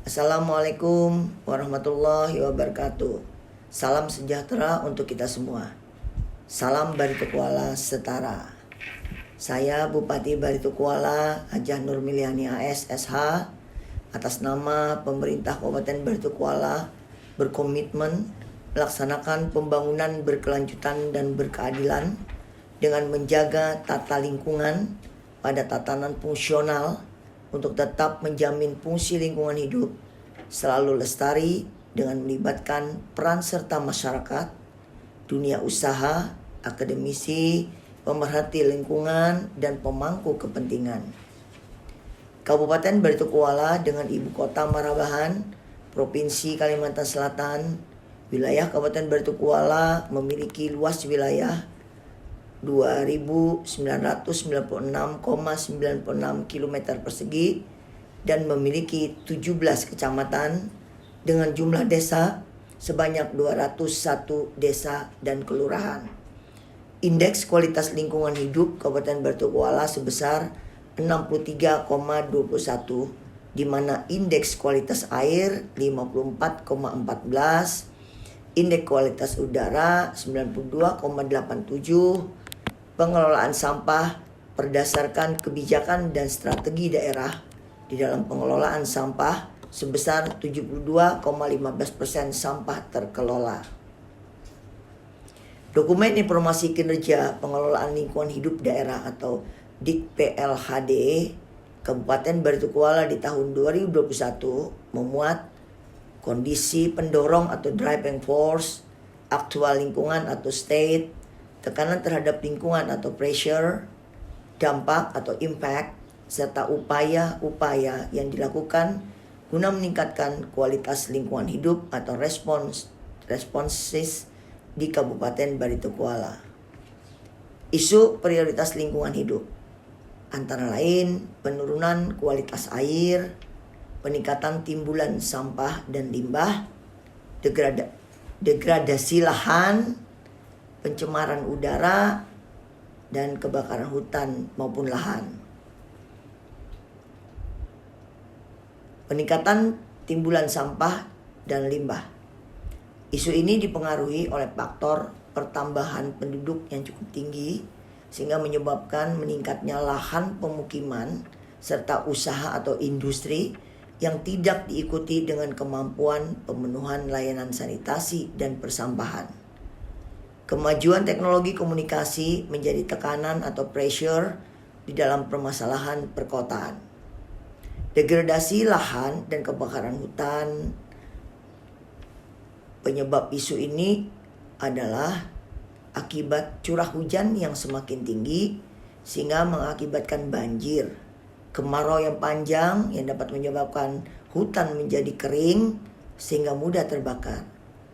Assalamualaikum warahmatullahi wabarakatuh. Salam sejahtera untuk kita semua. Salam Barito Kuala setara. Saya Bupati Barito Kuala Hajah Nurmiliani AS SH atas nama pemerintah Kabupaten Barito Kuala berkomitmen melaksanakan pembangunan berkelanjutan dan berkeadilan dengan menjaga tata lingkungan pada tatanan fungsional untuk tetap menjamin fungsi lingkungan hidup selalu lestari dengan melibatkan peran serta masyarakat, dunia usaha, akademisi, pemerhati lingkungan, dan pemangku kepentingan. Kabupaten Barito Kuala dengan ibu kota Marabahan, Provinsi Kalimantan Selatan, wilayah Kabupaten Barito Kuala memiliki luas wilayah 2.996,96 km persegi dan memiliki 17 kecamatan dengan jumlah desa sebanyak 201 desa dan kelurahan. Indeks kualitas lingkungan hidup Kabupaten Barito Kuala sebesar 63,21, di mana indeks kualitas air 54,14, indeks kualitas udara 92,87, pengelolaan sampah berdasarkan kebijakan dan strategi daerah di dalam pengelolaan sampah sebesar 72,15% sampah terkelola. Dokumen Informasi Kinerja Pengelolaan Lingkungan Hidup Daerah atau DIKPLHD Kabupaten Barito Kuala di tahun 2021 memuat kondisi pendorong atau driving force, aktual lingkungan atau state, tekanan terhadap lingkungan atau pressure, dampak atau impact, serta upaya-upaya yang dilakukan guna meningkatkan kualitas lingkungan hidup atau responses di Kabupaten Barito Kuala. Isu prioritas lingkungan hidup antara lain penurunan kualitas air, peningkatan timbulan sampah dan limbah, degradasi lahan, pencemaran udara, dan kebakaran hutan maupun lahan. Peningkatan timbulan sampah dan limbah. Isu ini dipengaruhi oleh faktor pertambahan penduduk yang cukup tinggi sehingga menyebabkan meningkatnya lahan pemukiman serta usaha atau industri yang tidak diikuti dengan kemampuan pemenuhan layanan sanitasi dan persampahan. Kemajuan teknologi komunikasi menjadi tekanan atau pressure di dalam permasalahan perkotaan. Degradasi lahan dan kebakaran hutan. Penyebab isu ini adalah akibat curah hujan yang semakin tinggi sehingga mengakibatkan banjir, kemarau yang panjang yang dapat menyebabkan hutan menjadi kering sehingga mudah terbakar,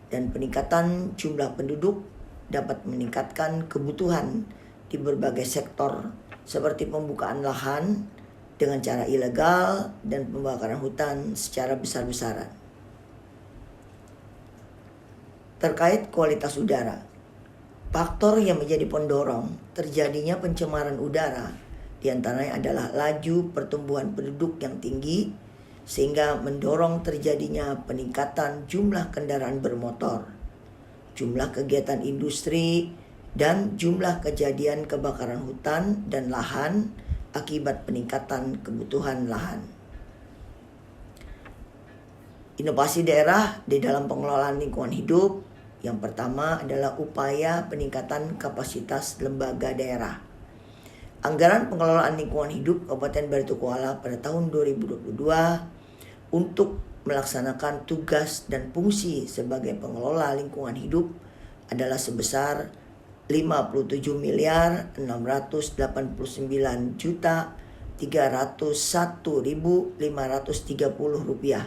dan peningkatan jumlah penduduk dapat meningkatkan kebutuhan di berbagai sektor seperti pembukaan lahan dengan cara ilegal dan pembakaran hutan secara besar-besaran. Terkait kualitas udara, faktor yang menjadi pendorong terjadinya pencemaran udara diantaranya adalah laju pertumbuhan penduduk yang tinggi sehingga mendorong terjadinya peningkatan jumlah kendaraan bermotor, jumlah kegiatan industri, dan jumlah kejadian kebakaran hutan dan lahan akibat peningkatan kebutuhan lahan. Inovasi daerah di dalam pengelolaan lingkungan hidup. Yang pertama adalah upaya peningkatan kapasitas lembaga daerah. Anggaran pengelolaan lingkungan hidup Kabupaten Barito Kuala pada tahun 2022 untuk melaksanakan tugas dan fungsi sebagai pengelola lingkungan hidup adalah sebesar 57.699.301.530 rupiah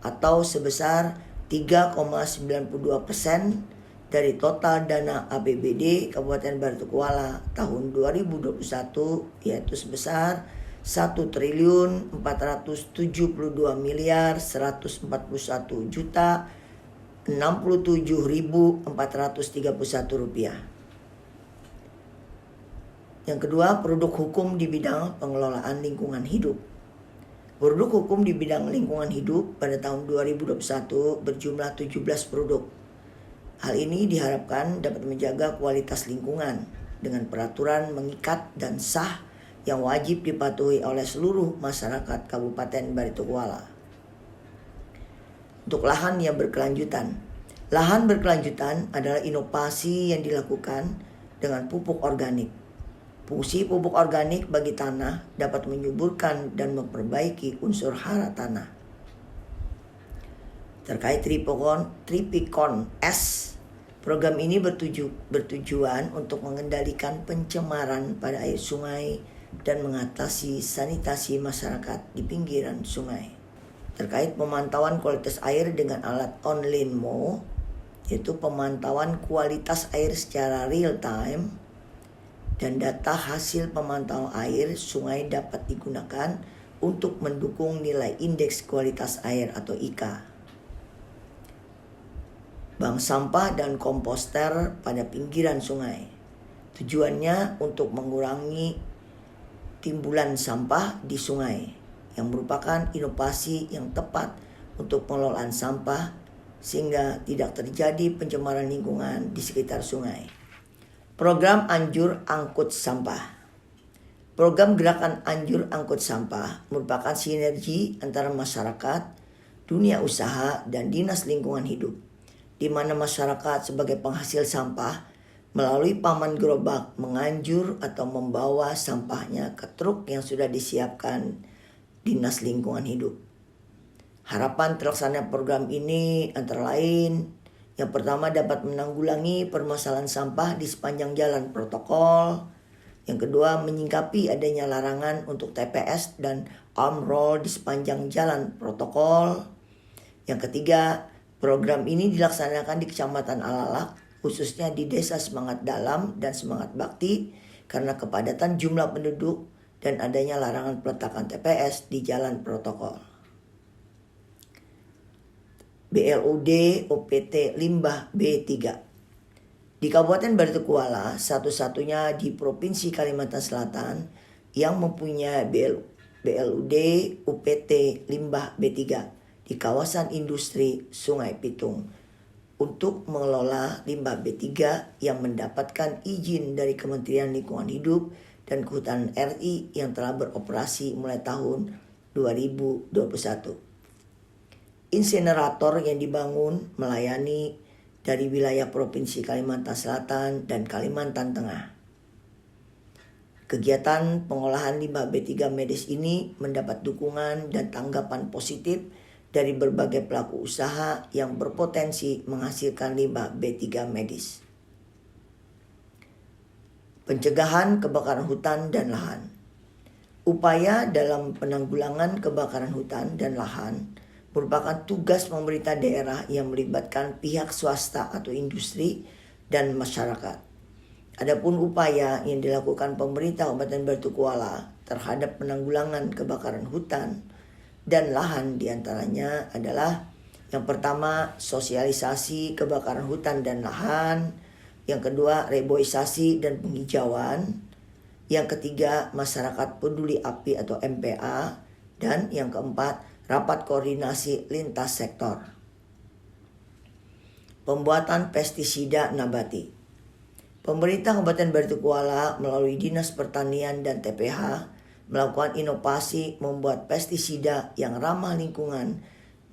atau sebesar 3,92% dari total dana APBD Kabupaten Barito Kuala tahun 2021, yaitu sebesar 1.471.067.431 rupiah. Yang kedua, produk hukum di bidang pengelolaan lingkungan hidup. Produk hukum di bidang lingkungan hidup pada tahun 2021 berjumlah 17 produk. Hal ini diharapkan dapat menjaga kualitas lingkungan dengan peraturan mengikat dan sah yang wajib dipatuhi oleh seluruh masyarakat Kabupaten Baritokuala. Untuk lahan yang berkelanjutan. Lahan berkelanjutan adalah inovasi yang dilakukan dengan pupuk organik. Fungsi pupuk organik bagi tanah dapat menyuburkan dan memperbaiki unsur hara tanah. Terkait Tripicon S, program ini bertujuan untuk mengendalikan pencemaran pada air sungai dan mengatasi sanitasi masyarakat di pinggiran sungai. Terkait pemantauan kualitas air dengan alat OnLinMo, yaitu pemantauan kualitas air secara real time, dan data hasil pemantauan air sungai dapat digunakan untuk mendukung nilai indeks kualitas air atau IKA. Bank sampah dan komposter pada pinggiran sungai. Tujuannya untuk mengurangi timbulan sampah di sungai, yang merupakan inovasi yang tepat untuk pengelolaan sampah sehingga tidak terjadi pencemaran lingkungan di sekitar sungai. Program Anjur Angkut Sampah. Program Gerakan Anjur Angkut Sampah merupakan sinergi antara masyarakat, dunia usaha, dan Dinas Lingkungan Hidup, di mana masyarakat sebagai penghasil sampah melalui paman gerobak menganjur atau membawa sampahnya ke truk yang sudah disiapkan Dinas Lingkungan Hidup. Harapan terlaksananya program ini antara lain: yang pertama, dapat menanggulangi permasalahan sampah di sepanjang jalan protokol. Yang kedua, menyingkapi adanya larangan untuk TPS dan arm roll di sepanjang jalan protokol. Yang ketiga, program ini dilaksanakan di Kecamatan Alalak, khususnya di Desa Semangat Dalam dan Semangat Bakti, karena kepadatan jumlah penduduk dan adanya larangan peletakan TPS di jalan protokol. BLUD OPT Limbah B3. Di Kabupaten Baritokuala, satu-satunya di Provinsi Kalimantan Selatan yang mempunyai BLUD OPT Limbah B3 di kawasan industri Sungai Pitung untuk mengelola limbah B3 yang mendapatkan izin dari Kementerian Lingkungan Hidup dan Kehutanan RI yang telah beroperasi mulai tahun 2021. Insinerator yang dibangun melayani dari wilayah Provinsi Kalimantan Selatan dan Kalimantan Tengah. Kegiatan pengolahan limbah B3 medis ini mendapat dukungan dan tanggapan positif dari berbagai pelaku usaha yang berpotensi menghasilkan limbah B3 medis. Pencegahan kebakaran hutan dan lahan. Upaya dalam penanggulangan kebakaran hutan dan lahan merupakan tugas pemerintah daerah yang melibatkan pihak swasta atau industri dan masyarakat. Adapun upaya yang dilakukan pemerintah Kabupaten Baritokuala terhadap penanggulangan kebakaran hutan dan lahan diantaranya adalah: yang pertama, sosialisasi kebakaran hutan dan lahan; yang kedua, reboisasi dan penghijauan; yang ketiga, masyarakat peduli api atau MPA; dan yang keempat, rapat koordinasi lintas sektor. Pembuatan pestisida nabati. Pemerintah Kabupaten Baritokuala melalui Dinas Pertanian dan TPH melakukan inovasi membuat pestisida yang ramah lingkungan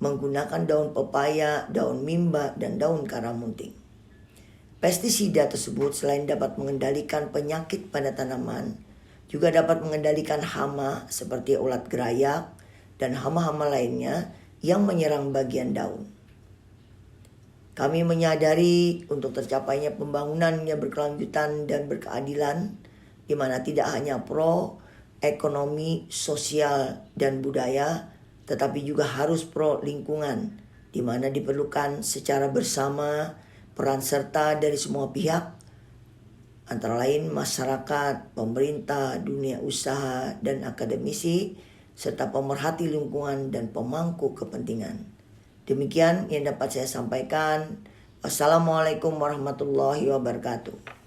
menggunakan daun pepaya, daun mimba, dan daun karamunting. Pestisida tersebut selain dapat mengendalikan penyakit pada tanaman, juga dapat mengendalikan hama seperti ulat gerayak dan hama-hama lainnya yang menyerang bagian daun. Kami menyadari untuk tercapainya pembangunan yang berkelanjutan dan berkeadilan, di mana tidak hanya pro ekonomi, sosial, dan budaya, tetapi juga harus pro lingkungan, di mana diperlukan secara bersama peran serta dari semua pihak, antara lain masyarakat, pemerintah, dunia usaha, dan akademisi, serta pemerhati lingkungan dan pemangku kepentingan. Demikian yang dapat saya sampaikan. Wassalamualaikum warahmatullahi wabarakatuh.